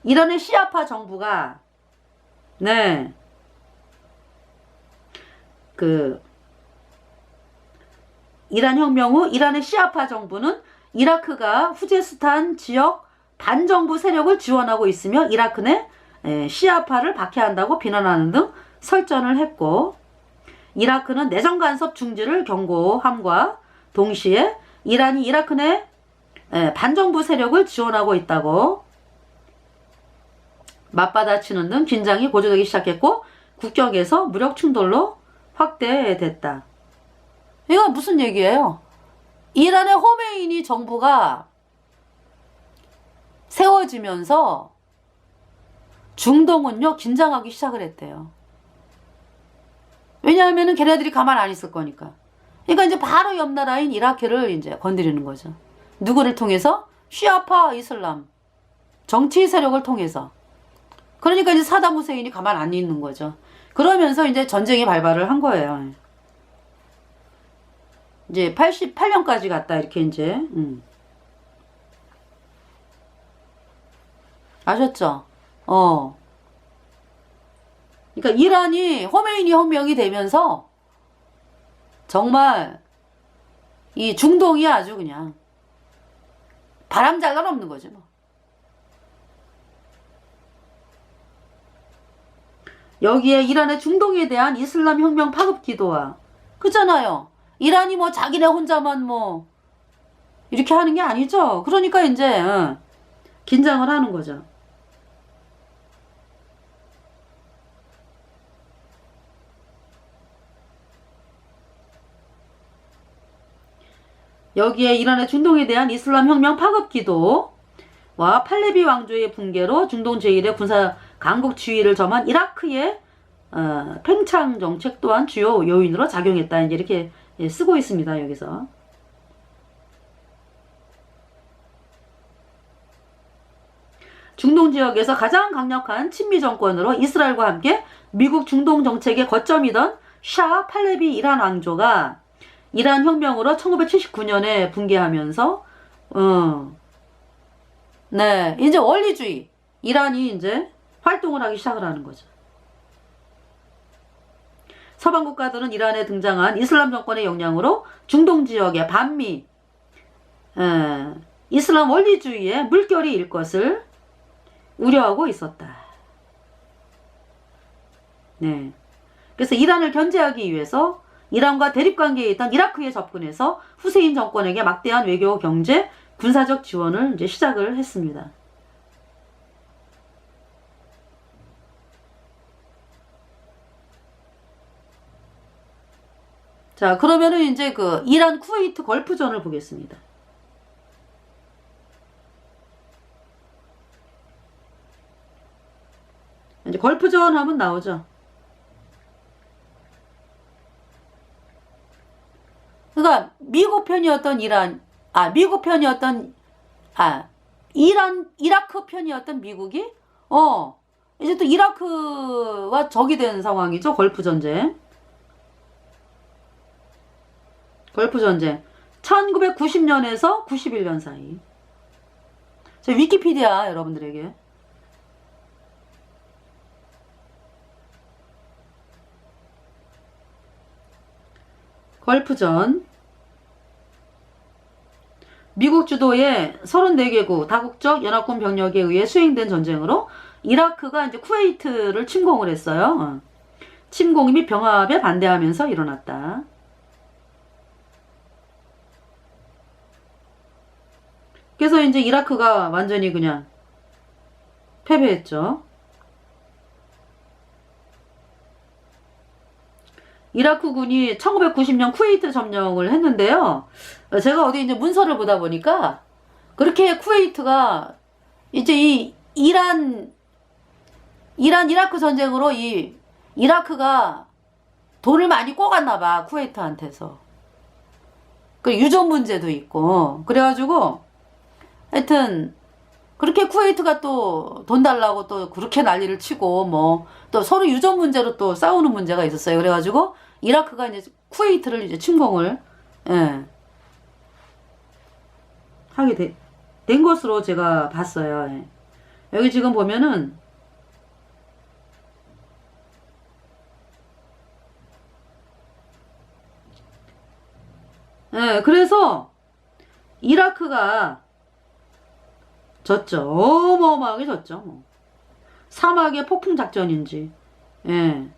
이란의 시아파 정부가 이란 혁명 후 이란의 시아파 정부는 이라크가 후제스탄 지역 반정부 세력을 지원하고 있으며 이라크 내 시아파를 박해한다고 비난하는 등 설전을 했고 이라크는 내정 간섭 중지를 경고함과 동시에 이란이 이라크 내 반정부 세력을 지원하고 있다고 맞받아치는 등 긴장이 고조되기 시작했고 국경에서 무력 충돌로 확대됐다. 이건 무슨 얘기예요? 이란의 호메이니 정부가 세워지면서 중동은요 긴장하기 시작을 했대요. 왜냐하면은 걔네들이 가만 안 있을 거니까. 그러니까 이제 바로 옆 나라인 이라크를 이제 건드리는 거죠. 누구를 통해서? 시아파 이슬람 정치 세력을 통해서. 그러니까 이제 사담 후세인이 가만 안 있는 거죠. 그러면서 이제 전쟁이 발발을 한 거예요. 이제 88년까지 갔다 이렇게 이제 아셨죠? 그러니까 이란이 호메이니 혁명이 되면서 정말 이 중동이 아주 그냥 바람잘 날 없는 거지 뭐. 여기에 이란의 중동에 대한 이슬람 혁명 파급 기도와 그잖아요. 이란이 뭐 자기네 혼자만 뭐 이렇게 하는 게 아니죠. 그러니까 이제 긴장을 하는 거죠. 여기에 이란의 중동에 대한 이슬람 혁명 파급 기도와 팔레비 왕조의 붕괴로 중동 제1의 군사 강국 지위를 점한 이라크의 팽창 정책 또한 주요 요인으로 작용했다. 이제 이렇게 쓰고 있습니다. 여기서. 중동 지역에서 가장 강력한 친미 정권으로 이스라엘과 함께 미국 중동 정책의 거점이던 샤 팔레비 이란 왕조가 이란 혁명으로 1979년에 붕괴하면서 네, 이제 원리주의 이란이 이제 활동을 하기 시작을 하는 거죠. 서방 국가들은 이란에 등장한 이슬람 정권의 영향으로 중동 지역의 반미 이슬람 원리주의에 물결이 일 것을 우려하고 있었다. 네. 그래서 이란을 견제하기 위해서 이란과 대립관계에 있던 이라크에 접근해서 후세인 정권에게 막대한 외교, 경제, 군사적 지원을 이제 시작을 했습니다. 자, 그러면은 이제 그 이란 쿠웨이트 걸프전을 보겠습니다. 이제 걸프전 하면 나오죠. 그러니까 미국 편이었던 이라크 편이었던 미국이 이제 또 이라크와 적이 된 상황이죠. 걸프 전쟁. 1990년에서 91년 사이. 저 위키피디아 여러분들에게. 걸프전. 미국 주도의 34개국 다국적 연합군 병력에 의해 수행된 전쟁으로 이라크가 이제 쿠웨이트를 침공을 했어요. 침공 및 병합에 반대하면서 일어났다. 그래서 이제 이라크가 완전히 그냥 패배했죠. 이라크군이 1990년 쿠웨이트 점령을 했는데요. 제가 어디 이제 문서를 보다 보니까 그렇게 쿠웨이트가 이제 이 이라크 전쟁으로 이 이라크가 돈을 많이 꿔갔나 봐. 쿠웨이트한테서. 그 유전 문제도 있고. 그래가지고 하여튼 그렇게 쿠웨이트가 또 돈 달라고 또 그렇게 난리를 치고 뭐 또 서로 유전 문제로 또 싸우는 문제가 있었어요. 그래가지고 이라크가 이제 쿠웨이트를 이제 침공을 하게 된 것으로 제가 봤어요. 예. 여기 지금 보면은 그래서 이라크가 졌죠. 어마어마하게 졌죠. 뭐. 사막의 폭풍 작전인지. 예.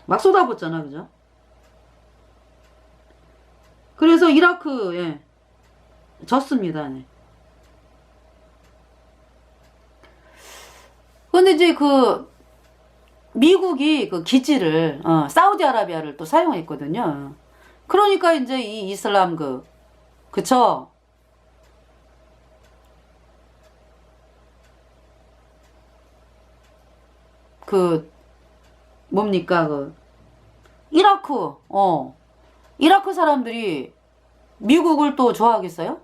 막 쏟아붓잖아, 그죠? 그래서 이라크, 졌습니다. 네. 근데 이제 미국이 그 기지를, 사우디아라비아를 또 사용했거든요. 그러니까 이제 이 이슬람 그쵸? 뭡니까, 이라크 사람들이 미국을 또 좋아하겠어요?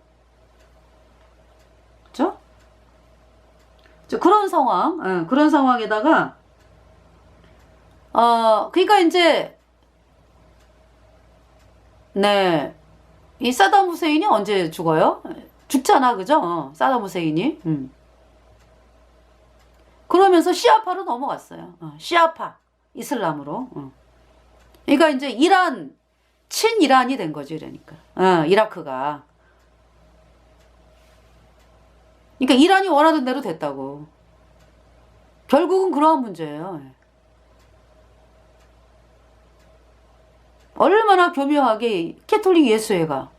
그쵸? 그런 상황, 그런 상황에다가, 그러니까 이제, 네. 이 사담 후세인이 언제 죽어요? 죽잖아, 그죠? 사담 후세인이. 그러면서 시아파로 넘어갔어요. 시아파, 이슬람으로. 그러니까 이제 이란, 친이란이 된 거지, 그러니까. 이라크가. 그러니까 이란이 원하던 대로 됐다고. 결국은 그러한 문제예요. 얼마나 교묘하게 캐톨릭 예수회가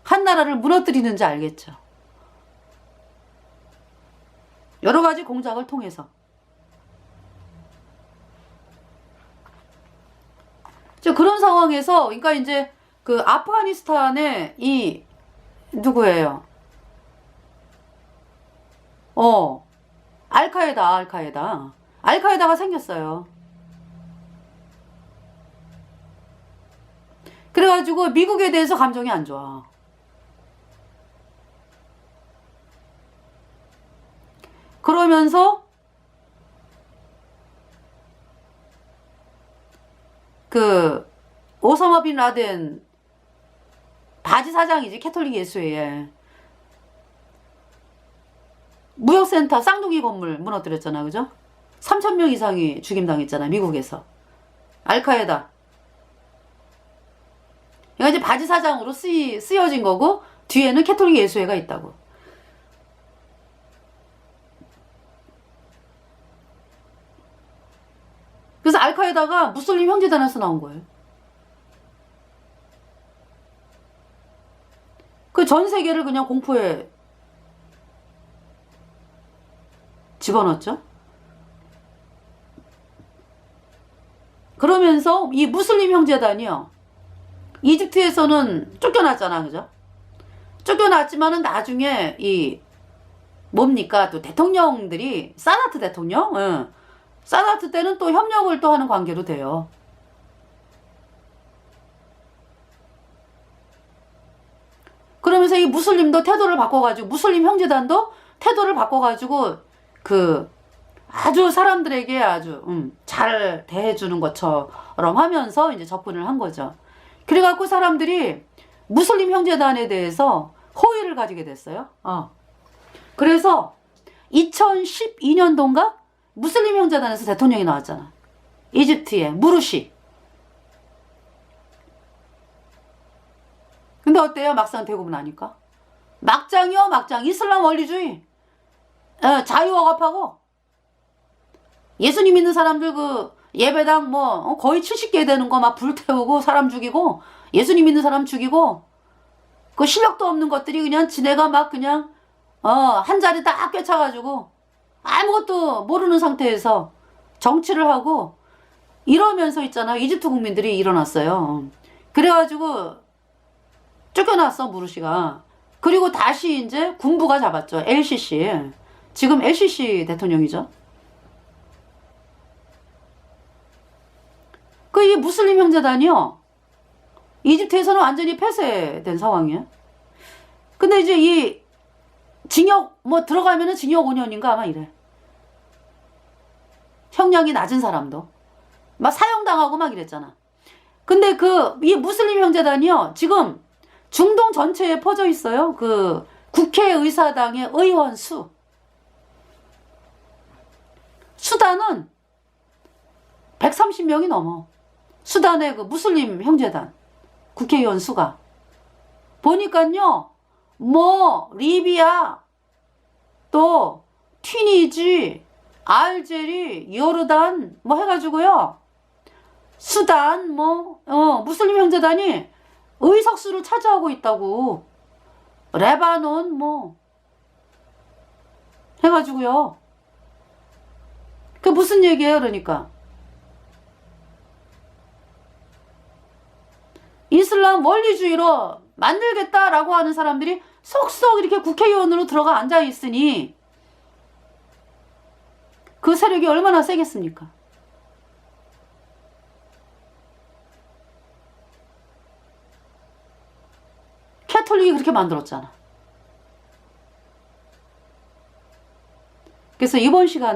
한 나라를 무너뜨리는지 알겠죠. 여러 가지 공작을 통해서. 그런 상황에서, 그러니까 이제 그 아프가니스탄에 이 누구예요? 알카에다가 생겼어요. 그래가지고 미국에 대해서 감정이 안 좋아. 그러면서 그 오사마 빈 라덴 바지 사장이지, 캐톨릭 예수회에 무역센터 쌍둥이 건물 무너뜨렸잖아, 그죠? 3,000명 이상이 죽임당했잖아, 미국에서. 알카에다. 그러니까 이제 바지 사장으로 쓰여진 거고, 뒤에는 캐톨릭 예수회가 있다고. 그래서 알카에다가 무슬림 형제단에서 나온 거예요. 그 전 세계를 그냥 공포에 집어넣었죠. 그러면서 이 무슬림 형제단이요, 이집트에서는 쫓겨났잖아, 그죠? 쫓겨났지만은 나중에 이 뭡니까, 또 대통령들이 사다트 대통령, 사다트 때는 또 협력을 또 하는 관계로 돼요. 그러면서 이 무슬림도 태도를 바꿔가지고, 무슬림 형제단도 태도를 바꿔가지고 그 아주 사람들에게 아주 잘 대해주는 것처럼 하면서 이제 접근을 한 거죠. 그래갖고 사람들이 무슬림 형제단에 대해서 호의를 가지게 됐어요. 그래서 2012년도인가 무슬림 형제단에서 대통령이 나왔잖아. 이집트의 무르시. 근데 어때요? 막상 되고 나니까. 막장이요, 막장. 이슬람 원리주의. 자유억압하고. 예수님 믿는 사람들 그 예배당 뭐 거의 70개 되는 거 막 불태우고 사람 죽이고, 예수님 믿는 사람 죽이고, 그 실력도 없는 것들이 그냥 지네가 막 그냥 한 자리 딱 꿰차가지고 아무것도 모르는 상태에서 정치를 하고 이러면서 있잖아. 이집트 국민들이 일어났어요. 그래가지고 쫓겨났어, 무르시가. 그리고 다시 이제 군부가 잡았죠. LCC. 지금 LCC 대통령이죠. 그 이 무슬림 형제단이요, 이집트에서는 완전히 폐쇄된 상황이에요. 근데 이제 이 징역 뭐 들어가면은 징역 5년인가 아마 이래. 형량이 낮은 사람도 막 사형당하고 막 이랬잖아. 근데 그 이 무슬림 형제단이요, 지금 중동 전체에 퍼져 있어요. 그 국회의사당의 의원 수단은 130명이 넘어. 수단의 그 무슬림 형제단 국회의원 수가 보니까요, 뭐 리비아, 또 튀니지, 알제리, 요르단 뭐 해가지고요, 수단 뭐 무슬림 형제단이 의석수를 차지하고 있다고. 레바논 뭐 해가지고요. 그 무슨 얘기예요? 그러니까 이슬람 원리주의로 만들겠다라고 하는 사람들이 속속 이렇게 국회의원으로 들어가 앉아 있으니 그 세력이 얼마나 세겠습니까? 캐톨릭이 그렇게 만들었잖아. 그래서 이번 시간에